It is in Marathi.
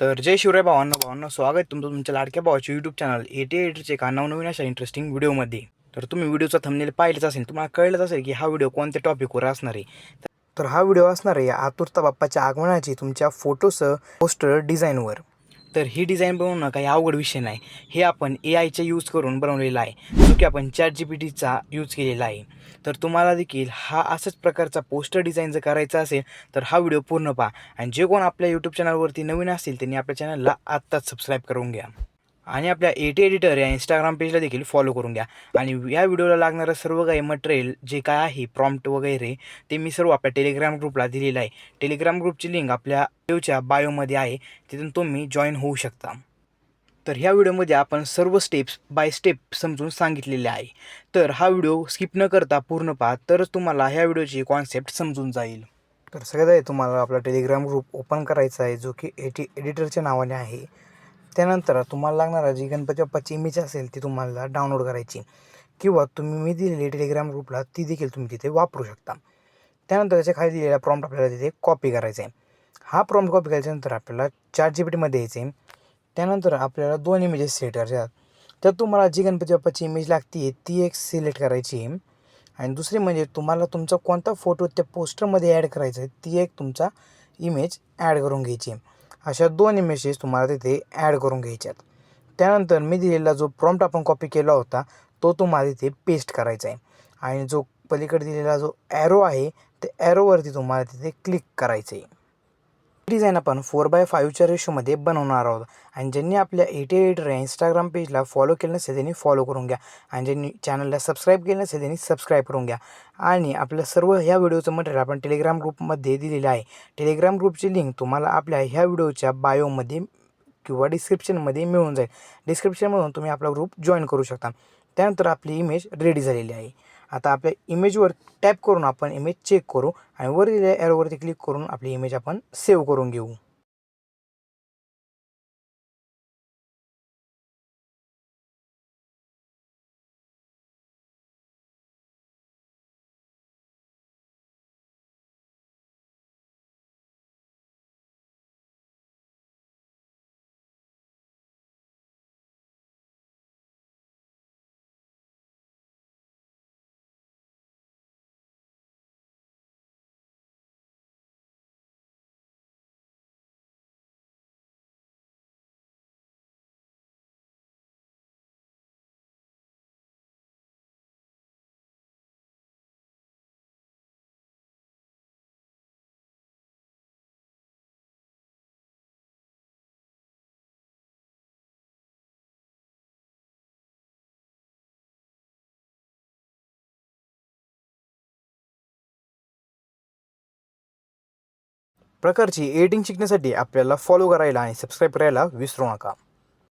तर जय शिवराय भावांनो भावांनो, स्वागत तुमचं तुमच्या लाडक्या भावाच्या यूट्यूब चॅनल एटी एडिटरचे एका नवनवीन अशा इंटरेस्टिंग व्हिडिओमध्ये. तर तुम्ही व्हिडिओचा थंबनेल पाहिलेच असेल, तुम्हाला कळलंच असेल की हा व्हिडिओ कोणत्या टॉपिकवर असणार आहे. तर हा व्हिडिओ असणार आहे आतुरता बाप्पाच्या आगमनाची तुमच्या फोटोसह पोस्टर डिझाईनवर. तर ही डिझाईन बनवणं काही अवघड विषय नाही. हे आपण AIचा यूज करून बनवलेला आहे, जो की आपण ChatGPTचा यूज केलेला आहे. तर तुम्हाला देखील हा असाच प्रकारचा पोस्टर डिझाईन जर करायचा असेल तर हा व्हिडिओ पूर्ण पहा. आणि जे कोण आपल्या यूट्यूब चॅनलवरती नवीन असतील त्यांनी आपल्या चॅनलला आत्ताच सबस्क्राईब करून घ्या. आणि आपल्या एटी एडिटर या इंस्टाग्राम पेजला देखील फॉलो करून घ्या. आणि या व्हिडिओला लागणारं सर्व काही मटेरियल जे काय आहे, प्रॉम्प्ट वगैरे, ते मी सर्व आपल्या टेलिग्राम ग्रुपला दिलेलं आहे. टेलिग्राम ग्रुपची लिंक आपल्या व्हिडिओच्या बायोमध्ये आहे, तिथून तुम्ही जॉईन होऊ शकता. तर ह्या व्हिडिओमध्ये आपण सर्व स्टेप्स बाय स्टेप समजून सांगितलेले आहे. तर हा व्हिडिओ स्किप न करता पूर्ण पहा, तरच तुम्हाला ह्या व्हिडिओची कॉन्सेप्ट समजून जाईल. तर सगळ्यात आधी तुम्हाला आपला टेलिग्राम ग्रुप ओपन करायचा आहे, जो की एटी एडिटरच्या नावाने आहे. त्यानंतर तुम्हाला लागणारा जी गणपती बाप्पाची इमेज असेल ती तुम्हाला डाउनलोड करायची, किंवा तुम्ही मी दिलेली टेलिग्राम ग्रुपला ती देखील तुम्ही तिथे वापरू शकता. त्यानंतर त्याच्या खाली दिलेला प्रॉम्प्ट आपल्याला तिथे कॉपी करायचा आहे. हा प्रॉम्प्ट कॉपी केल्याच्यानंतर आपल्याला ChatGPTमध्ये यायचे. त्यानंतर आपल्याला 2 इमेजेस सिलेक्ट करायचे आहेत. त्यात तुम्हाला जी गणपती बाप्पाची इमेज लागते ती एक सिलेक्ट करायची आहे. आणि दुसरी म्हणजे तुम्हाला तुमचा कोणता फोटो त्या पोस्टरमध्ये ॲड करायचा आहे ती एक तुमचा इमेज ॲड करून घ्यायची. अशा 2 इमेजेस तुम्हाला तिथे ॲड करून घ्यायच्यात. त्यानंतर मी दिलेला जो प्रॉम्प्ट आपण कॉपी केला होता तो तुम्हाला तिथे पेस्ट करायचा आहे. आणि जो पलीकडे दिलेला जो ॲरो आहे त्या ॲरोवरती तुम्हाला तिथे क्लिक करायचं आहे. डिझाईन आपण 4x5च्या रेशोमध्ये बनवणार आहोत. आणि ज्यांनी आपल्या एटी एडिटर या इंस्टाग्राम पेजला फॉलो केलं नसेल त्यांनी फॉलो करून घ्या. आणि ज्यांनी चॅनलला सबस्क्राईब केलं नसेल त्यांनी सबस्क्राईब करून घ्या. आणि आपल्या सर्व ह्या व्हिडिओचं मटेरियल आपण टेलिग्राम ग्रुपमध्ये दिलेलं आहे. टेलिग्राम ग्रुपची लिंक तुम्हाला आपल्या ह्या व्हिडिओच्या बायोमध्ये किंवा डिस्क्रिप्शनमध्ये मिळून जाईल. डिस्क्रिप्शनमधून तुम्ही आपला ग्रुप जॉईन करू शकता. त्यानंतर आपली इमेज रेडी झालेली आहे. आता आपल्या इमेजवर टॅप करून आपण इमेज चेक करू आणि वर दिलेल्या ॲरोवरती क्लिक करून आपली इमेज आपण सेव्ह करून घेऊ. प्रकारची एडिटिंग शिकण्यासाठी आपल्याला फॉलो करायला आणि सबस्क्राईब करायला विसरू नका.